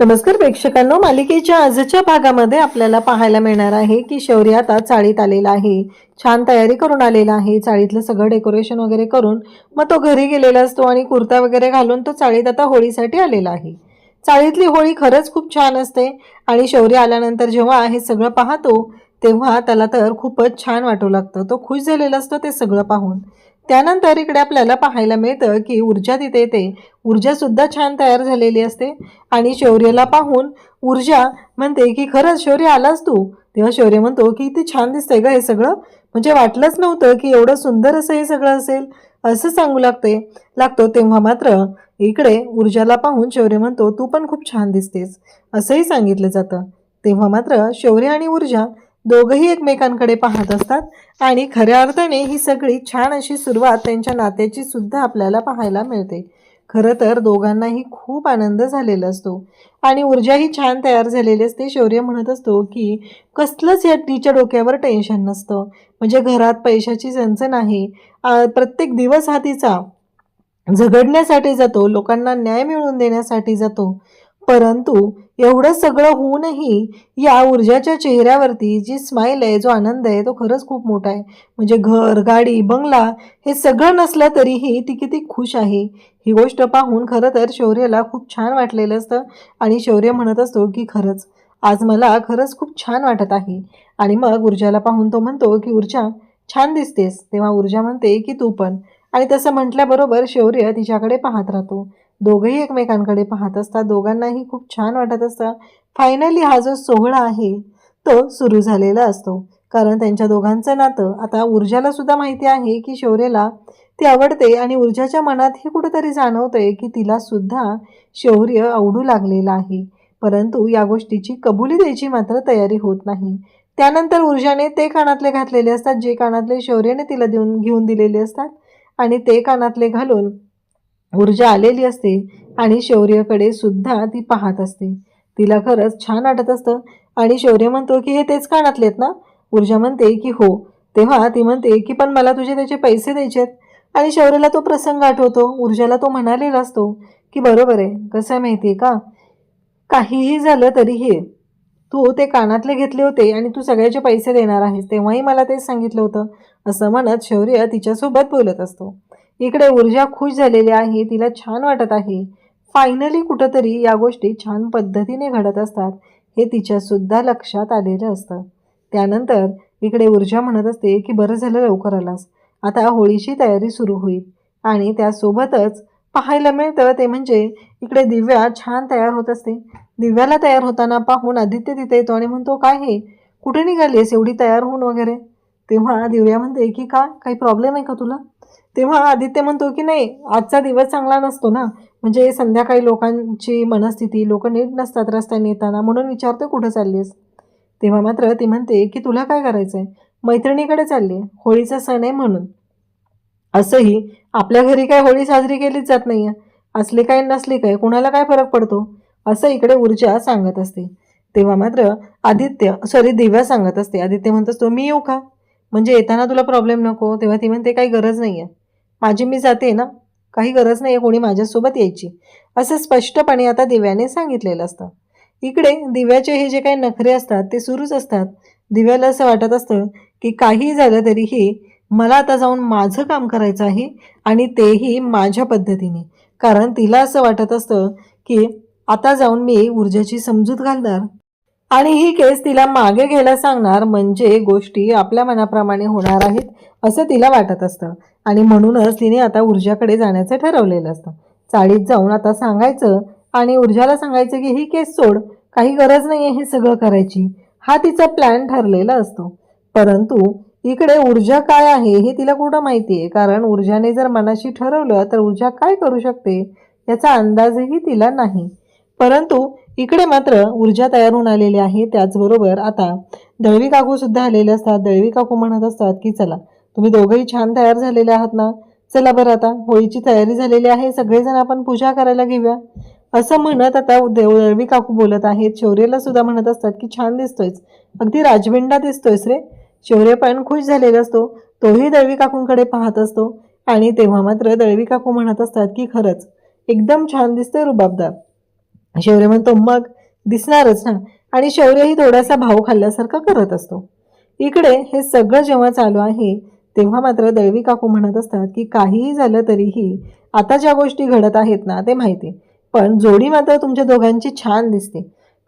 नमस्कार प्रेक्षकांनो, मालिकेच्या आजच्या भागामध्ये आपल्याला पाहायला मिळणार आहे की शौर्य आता चाळीत आलेला आहे. छान तयारी करून आलेला आहे. चाळीतलं सगळं डेकोरेशन वगैरे करून मग तो घरी गेलेला असतो आणि कुर्ता वगैरे घालून तो चाळीत आता होळीसाठी आलेला आहे. चाळीतली होळी खरंच खूप छान असते आणि शौर्य आल्यानंतर जेव्हा हे सगळं पाहतो तेव्हा त्याला तर खूपच छान वाटू लागतं. तो खुश झालेला असतो ते सगळं पाहून. त्यानंतर इकडे आपल्याला पाहायला मिळतं की ऊर्जा तिथे येते. ऊर्जा सुद्धा छान तयार झालेली असते आणि शौर्यला पाहून ऊर्जा म्हणते की खरंच शौर्य आलास तू. तेव्हा शौर्य म्हणतो की किती छान दिसतंय ग हे सगळं, म्हणजे वाटलंच नव्हतं की एवढं सुंदर असं हे सगळं असेल, असं सांगू लागतो. तेव्हा मात्र इकडे ऊर्जाला पाहून शौर्य म्हणतो तू पण खूप छान दिसतेस, असंही सांगितलं जातं. तेव्हा मात्र शौर्य आणि ऊर्जा दोघंही एकमेकांकडे पाहत असतात आणि खऱ्या अर्थाने ही सगळी छान अशी सुरुवात त्यांच्या नात्याची सुद्धा आपल्याला पाहायला मिळते. खरं तर दोघांनाही खूप आनंद झालेला असतो आणि ऊर्जाही छान तयार झालेली असते. शौर्य म्हणत असतो की कसलंच या तिच्या डोक्यावर टेन्शन नसतं, म्हणजे घरात पैशाची चणचण आहे. प्रत्येक दिवस हा तिचा झगडण्यासाठी जातो, लोकांना न्याय मिळवून देण्यासाठी जातो. परंतु एवढं सगळं होऊनही या ऊर्जाच्या चेहऱ्यावरती जी स्माईल आहे, जो आनंद आहे, तो खरंच खूप मोठा आहे. म्हणजे घर, गाडी, बंगला हे सगळं नसलं तरीही ती किती खुश आहे. ही गोष्ट पाहून खरं तर शौर्याला खूप छान वाटलेलं असतं आणि शौर्य म्हणत असतो की खरंच आज मला खरंच खूप छान वाटत आहे. आणि मग ऊर्जाला पाहून तो म्हणतो की ऊर्जा छान दिसतेस. तेव्हा ऊर्जा म्हणते की तू पण. आणि तसं म्हटल्याबरोबर शौर्य तिच्याकडे पाहत राहतो. दोघंही एकमेकांकडे पाहत असतात. दोघांनाही खूप छान वाटत असतं. फायनली हा जो सोहळा आहे तो सुरू झालेला असतो, कारण त्यांच्या दोघांचं नातं आता ऊर्जाला सुद्धा माहिती आहे की शौर्यला ती आवडते आणि ऊर्जाच्या मनात हे कुठेतरी जाणवतंय की तिला सुद्धा शौर्य आवडू लागलेला आहे. परंतु या गोष्टीची कबुली द्यायची मात्र तयारी होत नाही. त्यानंतर ऊर्जाने ते कानातले घातलेले असतात, जे कानातले शौर्याने तिला घेऊन दिलेले असतात आणि ते कानातले घालून ऊर्जा आलेली असते आणि शौर्यकडे सुद्धा ती पाहत असते. तिला खरंच छान वाटत असतं आणि शौर्य म्हणतो की हे तेच कानातलेत ना? ऊर्जा म्हणते की हो. तेव्हा ती म्हणते की पण मला तुझे त्याचे पैसे द्यायचेत. आणि शौर्यला तो प्रसंग आठवतो. ऊर्जाला तो म्हणालेला असतो की बरोबर आहे, कसं आहे माहिती आहे का, काहीही झालं तरीही तू ते कानातले घेतले होते आणि तू सगळ्याचे पैसे देणार आहेस, तेव्हाही मला तेच सांगितलं होतं, असं म्हणत शौर्य तिच्यासोबत बोलत असतो. इकडे ऊर्जा खुश झालेली आहे, तिला छान वाटत आहे. फायनली कुठंतरी या गोष्टी छान पद्धतीने घडत असतात हे तिच्यासुद्धा लक्षात आलेलं असतं. त्यानंतर इकडे ऊर्जा म्हणत असते की बरं झालं लवकर आलास, आता होळीची तयारी सुरू होईल. आणि त्यासोबतच पाहायला मिळतं ते म्हणजे इकडे दिव्या छान तयार होत असते. दिव्याला तयार होताना पाहून आदित्य तिथे येतो आणि म्हणतो काय हे, कुठे निघालीस एवढी तयार होऊन वगैरे. तेव्हा दिव्या म्हणते की का, काही प्रॉब्लेम आहे का तुला. तेव्हा आदित्य म्हणतो की नाही, आजचा दिवस चांगला नसतो ना, म्हणजे संध्याकाळी लोकांची मनस्थिती, लोक नीट नसतात रस्त्याने येताना, म्हणून विचारतो कुठं चाललीस. तेव्हा मात्र ती म्हणते की तुला काय करायचंय, मैत्रिणीकडे चालली, होळीचा सण आहे म्हणून. असंही आपल्या घरी काय होळी साजरी केलीच जात नाहीये, असली काय नसली काय कुणाला काय फरक पडतो, असं इकडे ऊर्जा सांगत असते. तेव्हा मात्र दिव्या सांगत असते. आदित्य म्हणत असतो मी येऊ का, म्हणजे येताना तुला प्रॉब्लेम नको. तेव्हा ती म्हणते काही गरज नाही आहे, माझी मी जाते ना, काही गरज नाही आहे कोणी माझ्यासोबत यायची, असं स्पष्टपणे आता दिव्याने सांगितलेलं असतं. इकडे दिव्याचे हे जे काही नखरे असतात ते सुरूच असतात. दिव्याला असं वाटत असतं की काही झालं तरीही मला आता जाऊन माझं काम करायचं आहे आणि तेही माझ्या पद्धतीने, कारण तिला असं वाटत असतं की आता जाऊन मी ऊर्जाची समजूत घालणार आणि ही केस तिला मागे घ्यायला सांगणार, म्हणजे गोष्टी आपल्या मनाप्रमाणे होणार आहेत असं तिला वाटत असतं. आणि म्हणूनच तिने आता ऊर्जाकडे जाण्याचं ठरवलेलं असतं. चाळीत जाऊन आता सांगायचं आणि ऊर्जाला सांगायचं की ही केस सोड, काही गरज नाही आहे हे सगळं करायची, हा तिचा प्लॅन ठरलेला असतो. परंतु इकडे ऊर्जा काय आहे हे तिला कुठं माहिती आहे, कारण ऊर्जाने जर मनाशी ठरवलं तर ऊर्जा काय करू शकते याचा अंदाजही तिला नाही. परंतु इकडे मात्र ऊर्जा तयार होऊन आलेली आहे. त्याचबरोबर आता दळवी काकू सुद्धा आलेले असतात. दळवी काकू म्हणत असतात की चला तुम्ही दोघंही छान तयार झालेले आहात ना, चला बरं आता होळीची तयारी झालेली आहे, सगळेजण आपण पूजा करायला घेऊया, असं म्हणत आता दळवी काकू बोलत आहेत. शौर्यला सुद्धा म्हणत असतात की छान दिसतोयस, अगदी राजविंडा दिसतोयस रे. शौर्य पण खुश झालेला असतो, तोही दळवी काकूंकडे पाहत असतो. आणि तेव्हा मात्र दळवी काकू म्हणत असतात की खरंच एकदम छान दिसतंय रुबाबदार. शौर्य म्हणतो मग दिसणारच ना, आणि शौर्यही थोडासा भाव खाल्ल्यासारखा करत असतो. इकडे हे सगळं जेव्हा चालू आहे तेव्हा मात्र दळवी काकू म्हणत असतात की काहीही झालं तरीही आता ज्या गोष्टी घडत आहेत ना ते माहिती, पण जोडी मात्र तुमच्या दोघांची छान दिसते.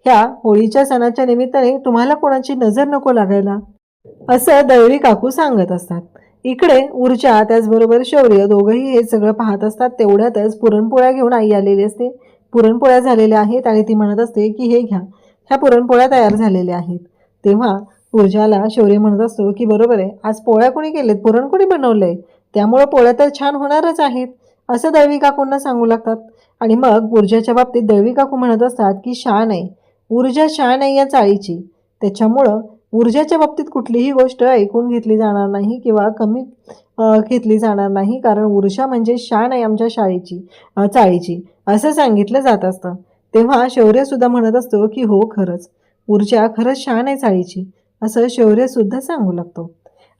ह्या होळीच्या सणाच्या निमित्ताने तुम्हाला कोणाची नजर नको लागायला, असं दळवी काकू सांगत असतात. इकडे ऊर्जा त्याचबरोबर शौर्य दोघंही हे सगळं पाहत असतात. तेवढ्यातच पुरणपोळ्या घेऊन आई आलेली असते. पुरणपोळ्या झालेल्या आहेत आणि ती म्हणत असते की हे घ्या, ह्या पुरणपोळ्या तयार झालेल्या आहेत. तेव्हा ऊर्जाला शौर्य म्हणत असतो की बरोबर आहे, आज पोळ्या कोणी केलेत, पुरण कोणी बनवलंय, त्यामुळं पोळ्या तर छान होणारच आहेत, असं दळवी काकूंना सांगू लागतात. आणि मग ऊर्जाच्या बाबतीत दळवी काकू म्हणत असतात की शान आहे, ऊर्जा शान आहे या चाळीची, त्याच्यामुळं ऊर्जाच्या बाबतीत कुठलीही गोष्ट ऐकून घेतली जाणार नाही किंवा कमी घेतली जाणार नाही, कारण ऊर्जा म्हणजे शान आहे आमच्या चाळीची, असं सांगितलं जात असतं. तेव्हा शौर्यसुद्धा म्हणत असतो की हो खरंच, ऊर्जा खरंच शान आहे चाळीची, असं शौर्यसुद्धा सांगू लागतो.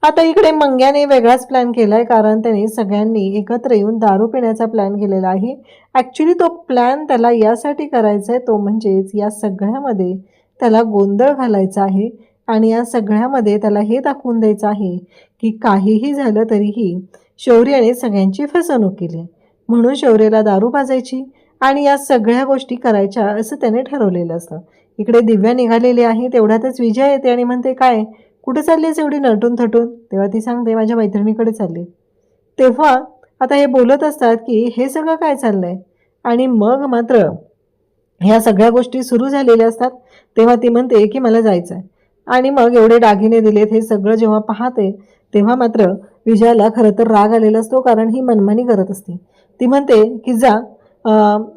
आता इकडे मंग्याने वेगळाच प्लॅन केलाय, कारण त्याने सगळ्यांनी एकत्र येऊन दारू पिण्याचा प्लॅन केलेला आहे. ॲक्च्युली तो प्लॅन त्याला यासाठी करायचा आहे, तो म्हणजेच या सगळ्यामध्ये त्याला गोंधळ घालायचा आहे आणि या सगळ्यामध्ये त्याला हे दाखवून द्यायचं आहे की काहीही झालं तरीही शौर्याने सगळ्यांची फसवणूक केली, म्हणून शौर्याला दारू पाजायची आणि या सगळ्या गोष्टी करायच्या असं त्याने ठरवलेलं असतं. इकडे दिव्या निघालेली आहे. तेवढ्यातच विजय येते आणि म्हणते काय कुठे चाललीस एवढी नटून थटून. तेव्हा ती सांगते माझ्या मैत्रिणीकडे चालली. तेव्हा आता हे बोलत असतात की हे सगळं काय चाललंय, आणि मग मात्र ह्या सगळ्या गोष्टी सुरू झालेल्या असतात. तेव्हा ती म्हणते की मला जायचं आहे, आणि मग एवढे दागिने दिलेत हे सगळं जेव्हा पाहते तेव्हा मात्र विजयाला खरं तर राग आलेला असतो, कारण ही मनमानी करत असते. ती म्हणते की जा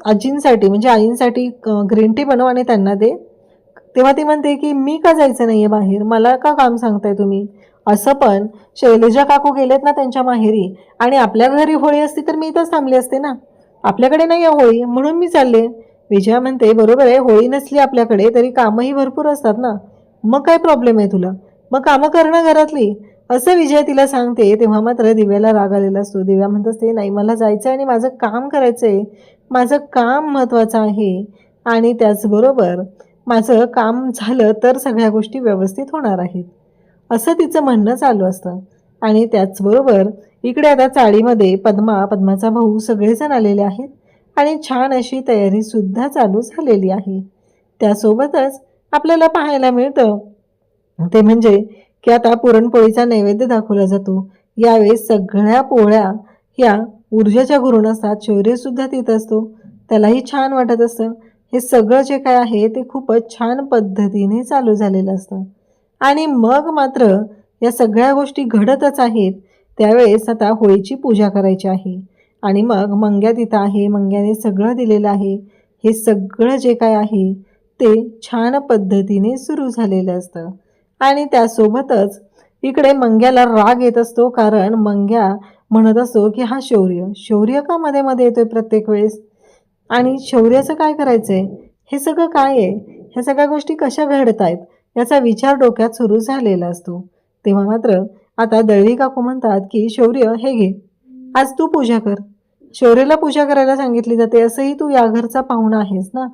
आजींसाठी म्हणजे आईंसाठी ग्रीन टी बनव आणि त्यांना दे. तेव्हा ती म्हणते की मी का जायचं नाही आहे बाहेर, मला का काम सांगताय तुम्ही. असं पण शैलजा काकू गेलेत ना त्यांच्या माहेरी, आणि आपल्या घरी होळी असती तर मी इथंच थांबले असते ना, आपल्याकडे नाही आहे होळी म्हणून मी चालले. विजया म्हणते बरोबर आहे, होळी नसली आपल्याकडे तरी कामंही भरपूर असतात ना, मग काय प्रॉब्लेम आहे तुला, मग कामं करणं घरातली, असं विजया तिला सांगते. तेव्हा मात्र दिव्याला राग आलेला असतो. दिव्या म्हणत असते नाही मला जायचं आहे आणि माझं काम करायचं आहे, माझं काम महत्त्वाचं आहे, आणि त्याचबरोबर माझं काम झालं तर सगळ्या गोष्टी व्यवस्थित होणार आहेत, असं तिचं म्हणणं चालू असतं. आणि त्याचबरोबर इकडे आता चाळीमध्ये पद्माचा भाऊ सगळेजण आलेले आहेत आणि छान अशी तयारीसुद्धा चालू झालेली आहे. त्यासोबतच आपल्याला पाहायला मिळतं ते म्हणजे की आता पुरणपोळीचा नैवेद्य दाखवला जातो. यावेळेस सगळ्या पोळ्या ह्या ऊर्जाच्या घरून असतात. शौर्यसुद्धा तिथं असतो, त्यालाही छान वाटत असतं. हे सगळं जे काय आहे ते खूपच छान पद्धतीने चालू झालेलं असतं. आणि मग मात्र या सगळ्या गोष्टी घडतच आहेत. त्यावेळेस आता होळीची पूजा करायची आहे आणि मग मंग्या तिथं आहे. मंग्याने सगळं दिलेलं आहे. हे सगळं जे काय आहे ते छान पद्धतीने सुरू झालेलं असतं. आणि त्यासोबतच इकडे मंग्याला राग येत असतो, कारण मंग्या म्हणत असतो की हा शौर्य का मध्ये मध्ये येतोय प्रत्येक वेळेस, आणि शौर्याचं काय करायचं आहे, हे सगळं काय आहे, ह्या सगळ्या गोष्टी कशा घडत आहेत याचा विचार डोक्यात सुरू झालेला असतो. तेव्हा मात्र आता दळवी काकू म्हणतात की शौर्य हे घे, आज तू पूजा कर. शौर्याला पूजा करायला सांगितली जाते, असंही तू या घरचा पाहुणा आहेस ना,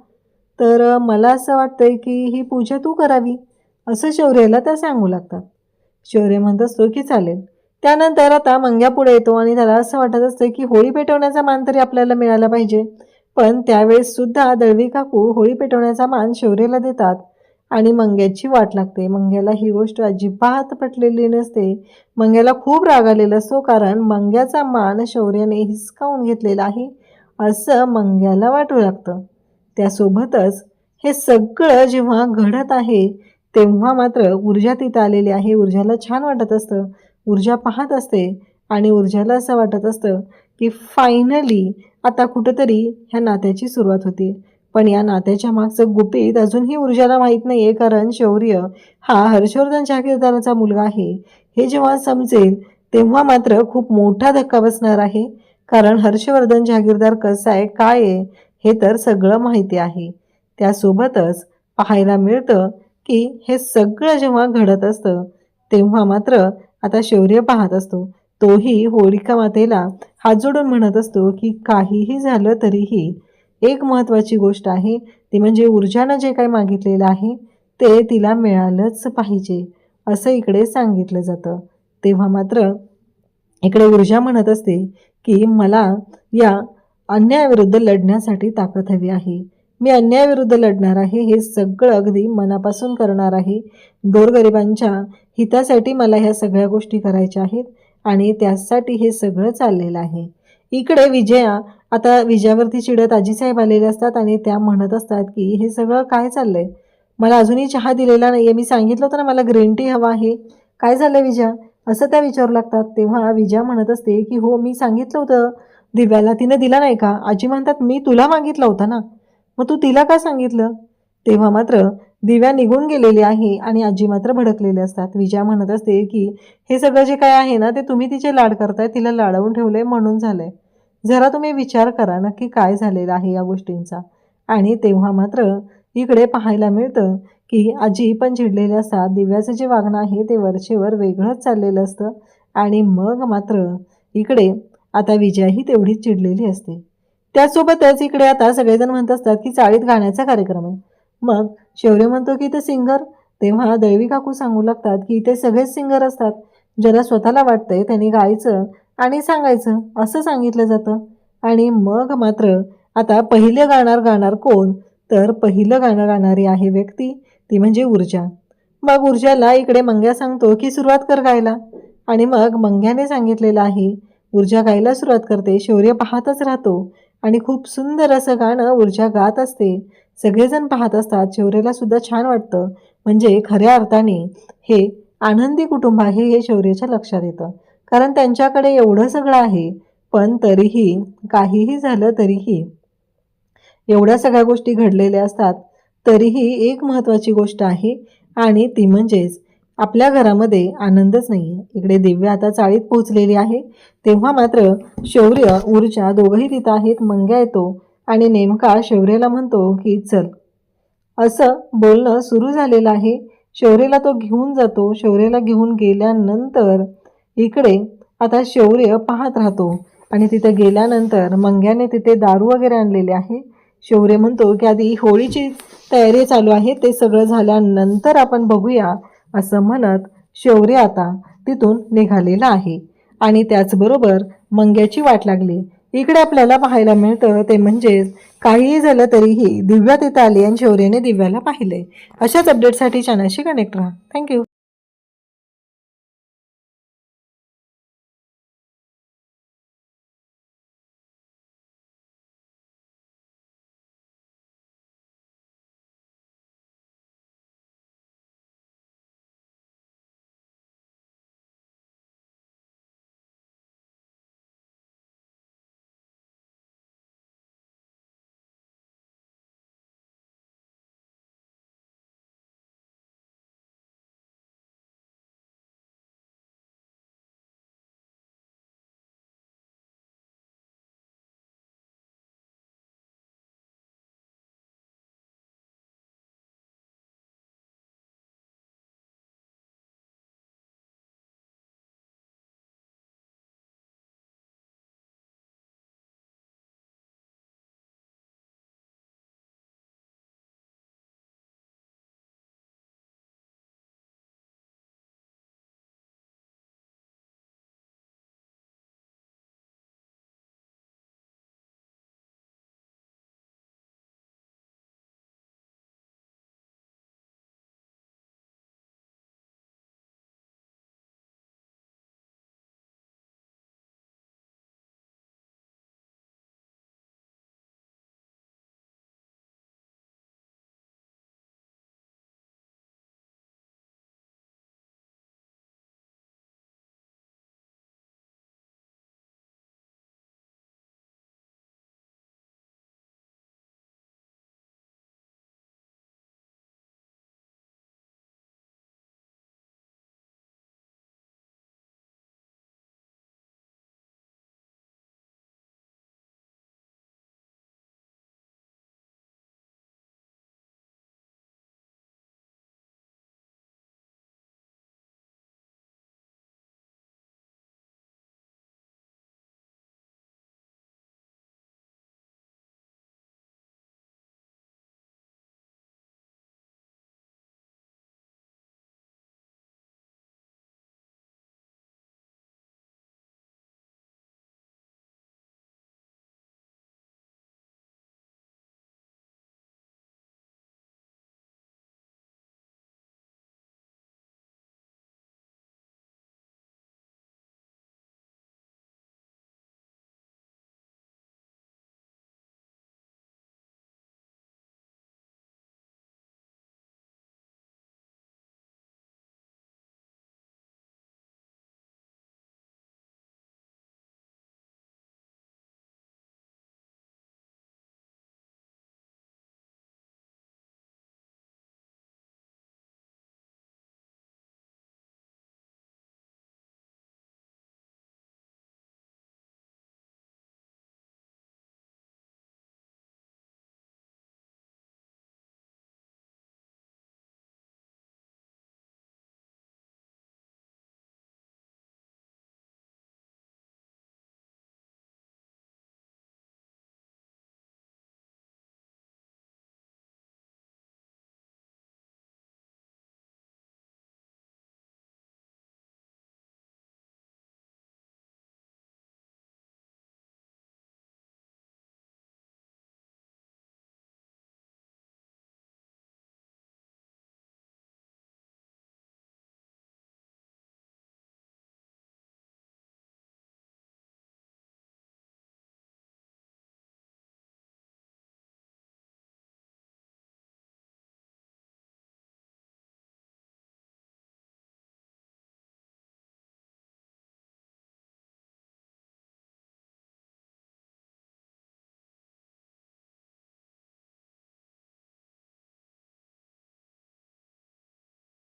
तर मला असं वाटतंय की ही पूजा तू करावी, असं शौर्याला त्या सांगू लागतात. शौर्य म्हणत असतो की चालेल. त्यानंतर आता मंग्या पुढे येतो आणि त्याला असं वाटत असतं की होळी पेटवण्याचा मान तरी आपल्याला मिळाला पाहिजे. पण त्यावेळेस सुद्धा दळवी काकू होळी पेटवण्याचा मान शौर्याला देतात आणि मंग्याची वाट लागते. मंग्याला ही गोष्ट अजिबात पटलेली नसते. मंग्याला खूप राग आलेला असतो, कारण मंग्याचा मान शौर्याने हिसकावून घेतलेला आहे असं मंग्याला वाटू लागतं. त्यासोबतच हे सगळं जेव्हा घडत आहे तेव्हा मात्र ऊर्जा तिथं आलेली आहे. ऊर्जाला छान वाटत असतं. ऊर्जा पाहत असते आणि ऊर्जाला असं वाटत असतं की फायनली आता कुठंतरी ह्या नात्याची सुरुवात होते. पण या नात्याच्या मागचं गुपित अजूनही ऊर्जाला माहीत नाही आहे, कारण शौर्य हा हर्षवर्धन जहागीरदाराचा मुलगा आहे. हे जेव्हा समजेल तेव्हा मात्र खूप मोठा धक्का बसणार आहे, कारण हर्षवर्धन जहागीरदार कसा आहे काय आहे हे तर सगळं माहिती आहे. त्यासोबतच पाहायला मिळतं की हे सगळं जेव्हा घडत असतं तेव्हा मात्र आता शौर्य पाहत असतो. तोही होलिका मातेला हात जोडून म्हणत असतो की काहीही झालं तरीही एक महत्त्वाची गोष्ट आहे ती म्हणजे ऊर्जानं जे काही मागितलेलं आहे ते तिला मिळालंच पाहिजे असं इकडे सांगितलं जातं. तेव्हा मात्र इकडे ऊर्जा म्हणत असते की मला या अन्यायाविरुद्ध लढण्यासाठी ताकद हवी आहे. मी अन्यायाविरुद्ध लढणार आहे. हे सगळं अगदी मनापासून करणार आहे. गोरगरिबांच्या हितासाठी मला ह्या सगळ्या गोष्टी करायच्या आहेत आणि त्यासाठी हे सगळं चाललेलं आहे. इकडे विजया आता विजयावरती चिडत आजीसाहेब आलेले असतात आणि त्या म्हणत असतात की हे सगळं काय चाललंय? मला अजूनही चहा दिलेला नाहीये. मी सांगितलं होतं ना मला ग्रीन टी हवा आहे. काय झालं विजया? असं त्या विचारू लागतात. तेव्हा विजया म्हणत असते की हो मी सांगितलं होतं दिव्याला, तिनं दिला नाही का? आजी म्हणतात मी तुला मागितलं होतं ना, मग तू तिला का सांगितलं? तेव्हा मात्र दिव्या निघून गेलेली आहे आणि आजी मात्र भडकलेले असतात. विजया म्हणत असते की हे सगळं जे काय आहे ना ते तुम्ही तिचे लाड करताय, तिला लाडवून ठेवलंय म्हणून झालंय. जरा तुम्ही विचार करा नक्की काय झालेलं आहे या गोष्टींचा. आणि तेव्हा मात्र इकडे पाहायला मिळतं की आजी पण चिडलेले असतात. दिव्याचं जे वागणं आहे ते वरचेवर वेगळंच चाललेलं असतं आणि मग मात्र इकडे आता विजया ही तेवढीच चिडलेली असते. त्यासोबतच इकडे आता सगळेजण म्हणत असतात की चाळीत गाण्याचा कार्यक्रम आहे. मग शौर्य म्हणतो की ते सिंगर. तेव्हा दळवी काकू सांगू लागतात की ते सगळेच सिंगर असतात. ज्याला स्वतःला वाटतंय त्यांनी गायचं आणि सांगायचं असं सांगितलं जातं. आणि मग मात्र आता पहिलं गाणार कोण? तर पहिलं गाणं गाणारी आहे व्यक्ती ती म्हणजे ऊर्जा. मग ऊर्जाला इकडे मंग्या सांगतो की सुरुवात कर गायला आणि मग मंग्याने सांगितलेलं आहे. ऊर्जा गायला सुरुवात करते. शौर्य पाहतच राहतो आणि खूप सुंदर असं गाणं ऊर्जा गात असते. सगळेजण पाहत असतात. शौर्याला सुद्धा छान वाटतं. म्हणजे खऱ्या अर्थाने हे आनंदी कुटुंब आहे हे शौर्याच्या लक्षात येतं. कारण त्यांच्याकडे एवढं सगळं आहे पण तरीही काहीही झालं तरीही एवढ्या सगळ्या गोष्टी घडलेल्या असतात तरीही एक महत्त्वाची गोष्ट आहे आणि ती म्हणजेच आपल्या घरामध्ये आनंदच नाही आहे. इकडे दिव्या आता चाळीत पोहोचलेली आहे. तेव्हा मात्र शौर्य ऊर्जा दोघंही तिथं आहेत. मंग्या येतो आणि नेमका शौर्याला म्हणतो की चल. असं बोलणं सुरू झालेलं आहे. शौर्यला तो घेऊन जातो. शौर्यला घेऊन गेल्यानंतर इकडे आता शौर्य पाहत राहतो आणि तिथे गेल्यानंतर मंग्याने तिथे दारू वगैरे आणलेले आहे. शौर्य म्हणतो की आधी होळीची तयारी चालू आहे ते सगळं झाल्यानंतर आपण बघूया असं म्हणत शौर्य आता तिथून निघालेला आहे आणि त्याचबरोबर मंग्याची वाट लागली. इकडे आपल्याला पाहायला मिळतं ते म्हणजेच काहीही झालं तरीही दिव्या तिथं आली आणि शौर्याने दिव्याला पाहिले. अशाच अपडेटसाठी चॅनलशी कनेक्ट राहा. थँक्यू.